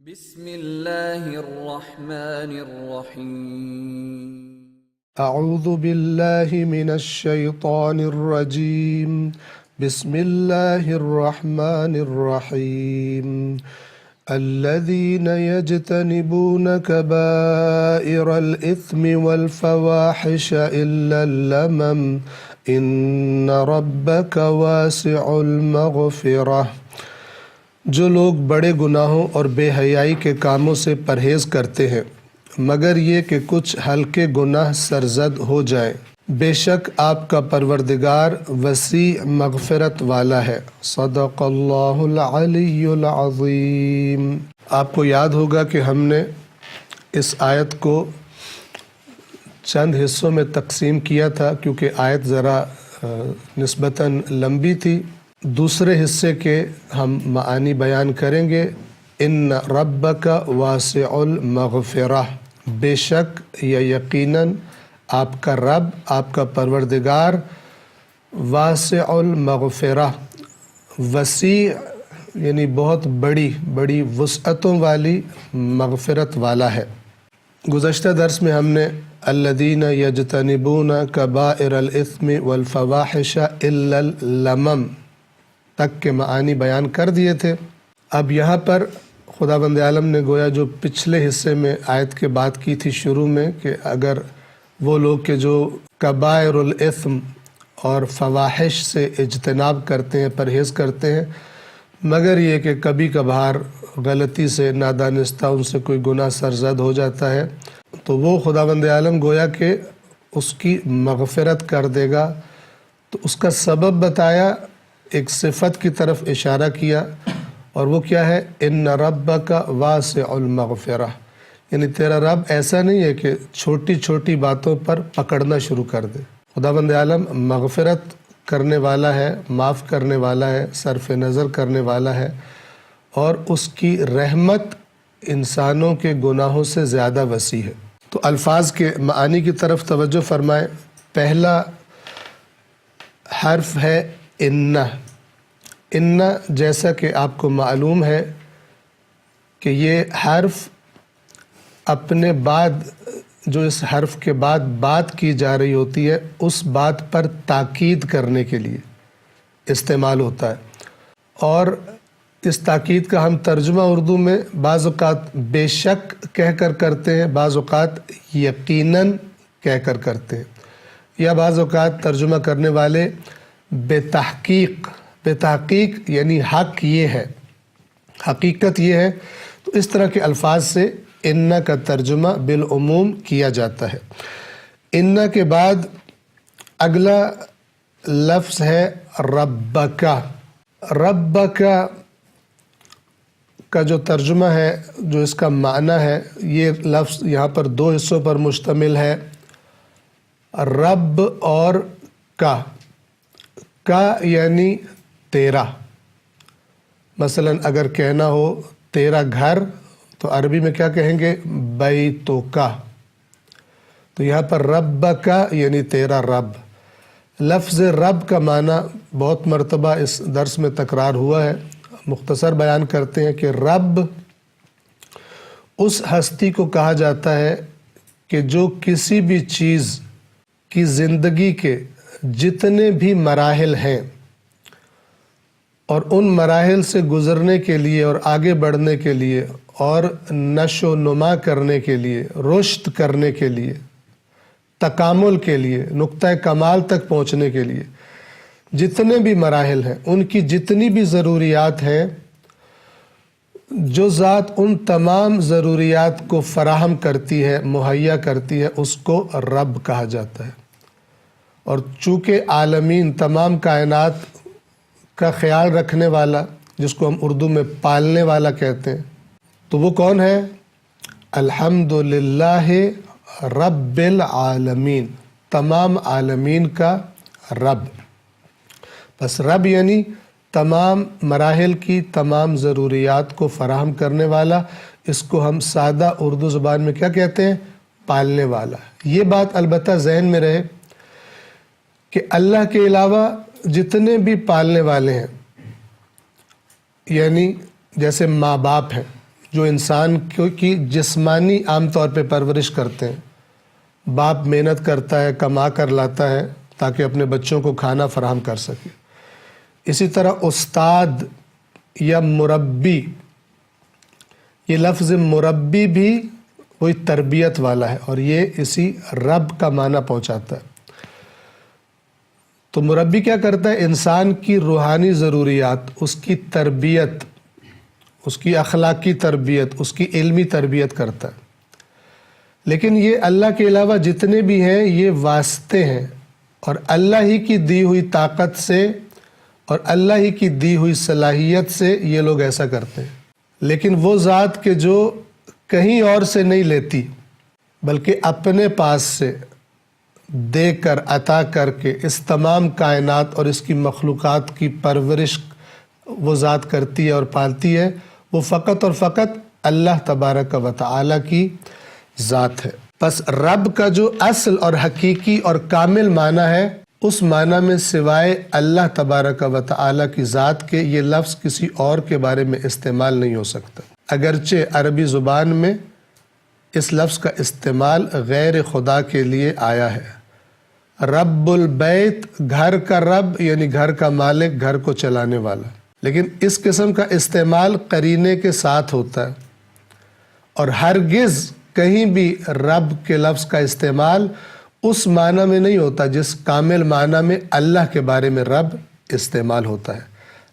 بسم اللہ الرحمن الرحیم اعوذ باللہ من الشیطان الرجیم بسم اللہ الرحمن الرحیم الذین یجتنبون کبائر الاثم والفواحش الا اللمم ان ربک واسع المغفرہ۔ جو لوگ بڑے گناہوں اور بے حیائی کے کاموں سے پرہیز کرتے ہیں مگر یہ کہ کچھ ہلکے گناہ سرزد ہو جائیں، بے شک آپ کا پروردگار وسیع مغفرت والا ہے۔ صدق اللہ العلی العظیم۔ آپ کو یاد ہوگا کہ ہم نے اس آیت کو چند حصوں میں تقسیم کیا تھا کیونکہ آیت ذرا نسبتاً لمبی تھی۔ دوسرے حصے کے ہم معانی بیان کریں گے۔ ان ربک واسع المغفرہ، بے شک یا یقیناً آپ کا رب، آپ کا پروردگار واسع المغفرہ، وسیع یعنی بہت بڑی وسعتوں والی مغفرت والا ہے۔ گزشتہ درس میں ہم نے الذین یجتنبون کبائر الاثم والفواحش الا اللمم تک کے معانی بیان کر دیے تھے۔ اب یہاں پر خداوند عالم نے گویا جو پچھلے حصے میں آیت کے بات کی تھی شروع میں کہ اگر وہ لوگ کہ جو کبائر الاثم اور فواحش سے اجتناب کرتے ہیں، پرہیز کرتے ہیں، مگر یہ کہ کبھی کبھار غلطی سے نادانستہ ان سے کوئی گناہ سرزد ہو جاتا ہے تو وہ خداوند عالم گویا کہ اس کی مغفرت کر دے گا۔ تو اس کا سبب بتایا، ایک صفت کی طرف اشارہ کیا، اور وہ کیا ہے؟ ان ربک واسع المغفرہ، یعنی تیرا رب ایسا نہیں ہے کہ چھوٹی چھوٹی باتوں پر پکڑنا شروع کر دے۔ خداوند عالم مغفرت کرنے والا ہے، معاف کرنے والا ہے، صرف نظر کرنے والا ہے، اور اس کی رحمت انسانوں کے گناہوں سے زیادہ وسیع ہے۔ تو الفاظ کے معانی کی طرف توجہ فرمائیں۔ پہلا حرف ہے ان۔ ان جیسا کہ آپ کو معلوم ہے کہ یہ حرف اپنے بعد جو اس حرف کے بعد بات کی جا رہی ہوتی ہے اس بات پر تاکید کرنے کے لیے استعمال ہوتا ہے، اور اس تاکید کا ہم ترجمہ اردو میں بعض اوقات بے شک کہہ کر کرتے ہیں، بعض اوقات یقیناً کہہ کر کرتے ہیں، یا بعض اوقات ترجمہ کرنے والے بے تحقیق یعنی حق یہ ہے، حقیقت یہ ہے۔ تو اس طرح کے الفاظ سے ان کا ترجمہ بالعموم کیا جاتا ہے۔ ان کے بعد اگلا لفظ ہے ربکا۔ ربکا کا جو ترجمہ ہے، جو اس کا معنی ہے، یہ لفظ یہاں پر دو حصوں پر مشتمل ہے، رب اور کا یعنی تیرا۔ مثلا اگر کہنا ہو تیرا گھر تو عربی میں کیا کہیں گے؟ بیتوکا۔ تو یہاں پر رب کا یعنی تیرا رب۔ لفظ رب کا معنی بہت مرتبہ اس درس میں تکرار ہوا ہے، مختصر بیان کرتے ہیں کہ رب اس ہستی کو کہا جاتا ہے کہ جو کسی بھی چیز کی زندگی کے جتنے بھی مراحل ہیں اور ان مراحل سے گزرنے کے لیے اور آگے بڑھنے کے لیے اور نشو و نما کرنے کے لیے، رشد کرنے کے لیے، تکامل کے لیے، نقطہ کمال تک پہنچنے کے لیے جتنے بھی مراحل ہیں، ان کی جتنی بھی ضروریات ہیں، جو ذات ان تمام ضروریات کو فراہم کرتی ہے، مہیا کرتی ہے، اس کو رب کہا جاتا ہے۔ اور چونکہ عالمین، تمام کائنات کا خیال رکھنے والا، جس کو ہم اردو میں پالنے والا کہتے ہیں، تو وہ کون ہے؟ الحمدللہ رب العالمین، تمام عالمین کا رب۔ بس رب یعنی تمام مراحل کی تمام ضروریات کو فراہم کرنے والا۔ اس کو ہم سادہ اردو زبان میں کیا کہتے ہیں؟ پالنے والا۔ یہ بات البتہ ذہن میں رہے کہ اللہ کے علاوہ جتنے بھی پالنے والے ہیں، یعنی جیسے ماں باپ ہیں، جو انسان کی جسمانی عام طور پہ پرورش کرتے ہیں. باپ محنت کرتا ہے، کما کر لاتا ہے تاکہ اپنے بچوں کو کھانا فراہم کر سکے. اسی طرح استاد یا مربی، یہ لفظ مربی بھی وہی تربیت والا ہے اور یہ اسی رب کا معنی پہنچاتا ہے. تو مربی کیا کرتا ہے؟ انسان کی روحانی ضروریات، اس کی تربیت، اس کی اخلاقی تربیت، اس کی علمی تربیت کرتا ہے. لیکن یہ اللہ کے علاوہ جتنے بھی ہیں یہ واسطے ہیں، اور اللہ ہی کی دی ہوئی طاقت سے اور اللہ ہی کی دی ہوئی صلاحیت سے یہ لوگ ایسا کرتے ہیں. لیکن وہ ذات کہ جو کہیں اور سے نہیں لیتی بلکہ اپنے پاس سے دے کر عطا کر کے اس تمام کائنات اور اس کی مخلوقات کی پرورش وہ ذات کرتی ہے اور پالتی ہے، وہ فقط اور فقط اللہ تبارک و تعالی کی ذات ہے. پس رب کا جو اصل اور حقیقی اور کامل معنی ہے، اس معنی میں سوائے اللہ تبارک و تعالی کی ذات کے یہ لفظ کسی اور کے بارے میں استعمال نہیں ہو سکتا. اگرچہ عربی زبان میں اس لفظ کا استعمال غیر خدا کے لیے آیا ہے. رب البیت، گھر کا رب یعنی گھر کا مالک، گھر کو چلانے والا. لیکن اس قسم کا استعمال قرینے کے ساتھ ہوتا ہے، اور ہرگز کہیں بھی رب کے لفظ کا استعمال اس معنی میں نہیں ہوتا جس کامل معنی میں اللہ کے بارے میں رب استعمال ہوتا ہے.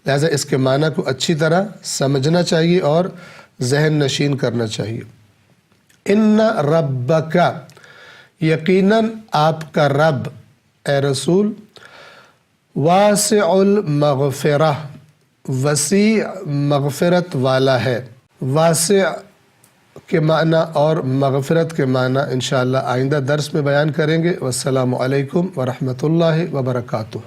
لہذا اس کے معنی کو اچھی طرح سمجھنا چاہیے اور ذہن نشین کرنا چاہیے. ان ربک، یقیناً آپ کا رب اے رسول، واسع المغفرہ، وسیع مغفرت والا ہے. واسع کے معنی اور مغفرت کے معنی انشاءاللہ آئندہ درس میں بیان کریں گے. والسلام علیکم ورحمۃ اللہ وبرکاتہ.